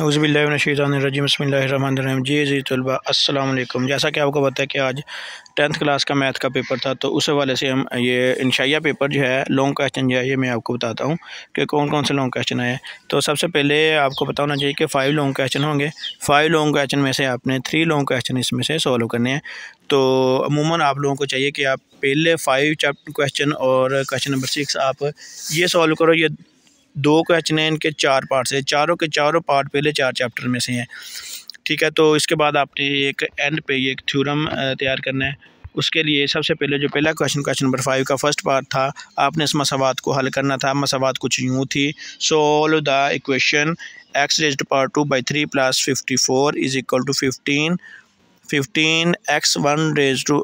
औज़ुबिल्लाहिमिनश्शैतानिर्रजीम बिस्मिल्लाहिर्रहमानिर्रहीम। जी तलबा अस्सलाम वालेकुम। जैसा कि आपको पता है कि आज 10th क्लास का मैथ का पेपर था, तो उस हवाले से हम ये इंशाइया पेपर जो है लॉन्ग क्वेश्चन जो है ये मैं आपको बताता हूँ कि कौन कौन से लॉन्ग क्वेश्चन आए। तो सबसे पहले आपको पता होना चाहिए कि 5 लॉन्ग क्वेश्चन होंगे। 5 लॉन्ग क्वेश्चन में से आपने 3 लॉन्ग क्वेश्चन इसमें से सॉल्व करने हैं। तो अमूमन आप लोगों को चाहिए कि आप पहले 5 क्वेश्चन और क्वेश्चन नंबर 6 आप ये सॉल्व करो। ये 2 क्वेश्चन हैं, इनके 4 पार्ट्स हैं, चारों के चारों पार्ट पहले 4 चैप्टर में से हैं। ठीक है, तो इसके बाद आपने एक एंड पे ये एक थ्योरम तैयार करना है। उसके लिए सबसे पहले जो पहला क्वेश्चन नंबर 5 का फर्स्ट पार्ट था, आपने इस मसावात को हल करना था। मसावात कुछ यूँ थी: solve the equation x raised to power 2 by 3 plus 54 is equal to 15x 1 raise to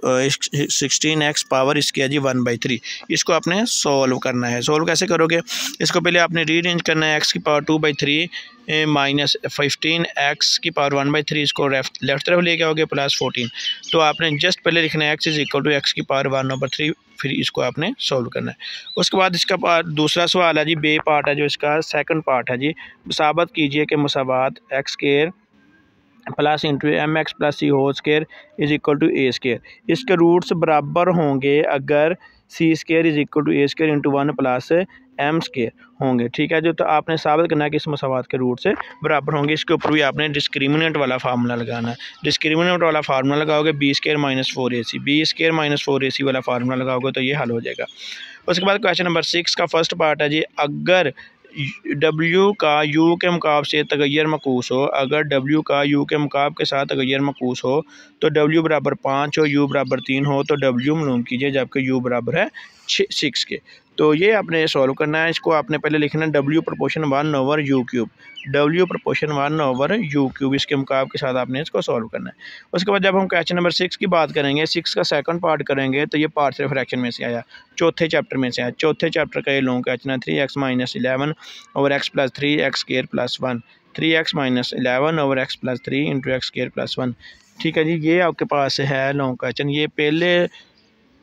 16x power इसकी है जी 1/3। इसको आपने सॉल्व करना है। सॉल्व कैसे करोगे? इसको पहले आपने रीअरेंज करना है। x की पावर 2/3 माइनस 15x की पावर 1/3, इसको लेफ्ट तरफ लेके आओगे प्लस 14। तो आपने जस्ट पहले लिखना है x is equal to x की पावर 1/3, फिर इसको आपने सॉल्व करना है। उसके बाद इसका दूसरा सवाल है जी, बे पार्ट है जो इसका सेकंड पार्ट है जी। साबित कीजिए कि मुसावात X square plus into M X plus C whole square is equal to A square. इसके रूट्स बराबर होंगे अगर C square is equal to A square into 1 plus M square होंगे। ठीक है जो, तो आपने साबित करना है कि इस मसावात के रूट से बराबर होंगे। इसके ऊपर भी आपने डिस्क्रिमिनेंट वाला फार्मूला लगाना है। डिस्क्रिमिनेंट वाला फार्मूला लगाओगे b square minus 4ac, b square minus 4ac वाला फार्मूला लगाओगे तो ये हल हो जाएगा। उसके बाद क्वेश्चन नंबर 6 का फर्स्ट पार्ट है जी, अगर W का U के मुकाब से तगैर मकूस हो, अगर W का U के मुकाब के साथ तगैर मकूस हो तो W बराबर 5 हो, U बराबर 3 हो तो W मालूम कीजिए, जबकि U बराबर है 6 के। तो ये आपने सॉल्व करना है। इसको आपने पहले लिखना है W proportion 1/U³, W proportion 1/U³, इसके मुकाब के साथ आपने इसको सॉल्व करना है। उसके बाद जब हम क्वेश्चन नंबर 6 की बात करेंगे, 6 का सेकंड पार्ट करेंगे, तो ये पार्ट सिर्फ फ्रैक्शन में से आया, चौथे चैप्टर में से आया। चौथे चैप्टर का ये लॉन्ग क्वेश्चन है 3x minus 11 over x plus 3x square plus 1, 3x minus 11 over x plus 3 into x square plus 1। ठीक है जी, ये आपके पास है लॉन्ग क्वेश्चन। ये पहले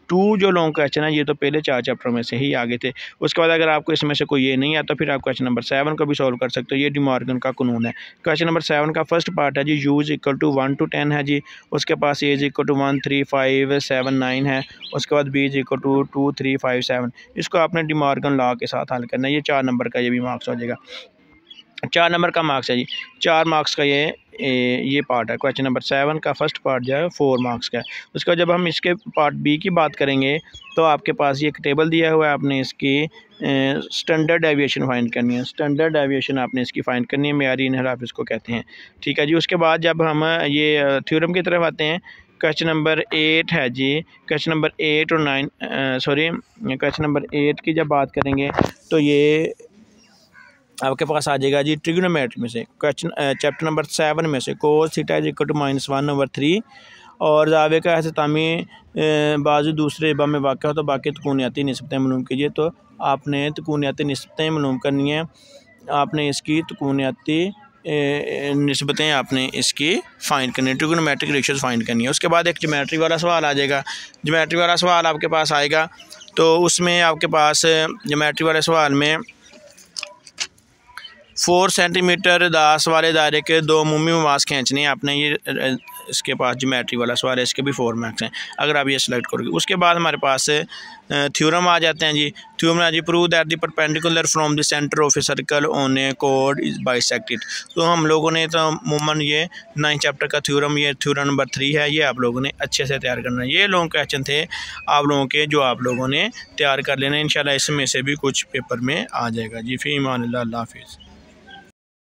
2 जो लॉन्ग क्वेश्चन है ये तो पहले 4 चैप्टर में से ही आगे थे। उसके बाद अगर आपको इसमें से कोई ये नहीं आता, फिर आप क्वेश्चन नंबर 7 को भी सॉल्व कर सकते हो। ये डी मॉर्गन का कानून है। क्वेश्चन नंबर 7 का फर्स्ट पार्ट है जी, u is equal to 1 to 10 है जी। उसके पास a इज इक्वल टू 1 3 5 7 9 है। उसके बाद b इज इक्वल टू 2 3 5 7। इसको आपने डी मॉर्गन लॉ के साथ हल करना है। ये 4 नंबर का ये भी मार्क्स हो जाएगा। 4 नंबर का मार्क्स है जी, 4 मार्क्स का ये पार्ट है। क्वेश्चन नंबर 7 का फर्स्ट पार्ट जो है 4 मार्क्स का है। उसका जब हम इसके पार्ट बी की बात करेंगे तो आपके पास ये एक टेबल दिया हुआ है, आपने इसकी स्टैंडर्ड डेविएशन फाइंड करनी है। स्टैंडर्ड डेविएशन आपने इसकी फाइंड करनी है, मेयारी इनहराफ इसको कहते हैं। ठीक है जी, उसके बाद जब हम ये थ्योरम की तरफ आते हैं, क्वेश्चन नंबर 8 है जी। क्वेश्चन नंबर 8 और 9 क्वेश्चन नंबर 8 की जब बात करेंगे तो ये आपके पास आ जाएगा जी ट्रिग्नोमेट्री में से। क्वेश्चन चैप्टर नंबर 7 में से cos theta is equal to -1/3 और जावे का अहतमामी बाजू दूसरे इबा में वाक़ हो तो बाकी तकूनियाती निस्बतें मालूम कीजिए। तो आपने तकूनियाती निस्बतें मालूम करनी है, आपने इसकी तकूनियाती निस्बतें आपने इसकी फ़ाइंड करनी है, ट्रिग्नोमेट्रिक रेशियोज फाइंड करनी है। उसके बाद एक ज्योमेट्री वाला सवाल आ जाएगा। ज्योमेट्री वाला सवाल आपके पास आएगा तो उसमें आपके पास ज्योमेट्री वाले सवाल में 4 सेंटीमीटर दास वाले दायरे के 2 मुमी मवास खींचने हैं आपने। ये इसके पास ज्योमेट्री वाला सवाल है, इसके भी 4 मार्क्स हैं अगर आप ये सेलेक्ट करोगे। उसके बाद हमारे पास थ्योरम आ जाते हैं जी। थ्योरम है जी, prove that the perpendicular from the centre of a circle on a कोड इज बाइसेक्टेड। तो हम लोगों ने तो अमूमन ये 9 चैप्टर का थ्योरम, ये थ्योरम नंबर 3 है, ये आप लोगों ने अच्छे से तैयार करना है। ये लॉन्ग क्वेश्चन थे आप लोगों के जो आप लोगों ने तैयार कर लेना। इंशाल्लाह इसमें से भी कुछ पेपर में आ जाएगा जी। फ़ी अमान अल्लाह, अल्लाह हाफ़िज़।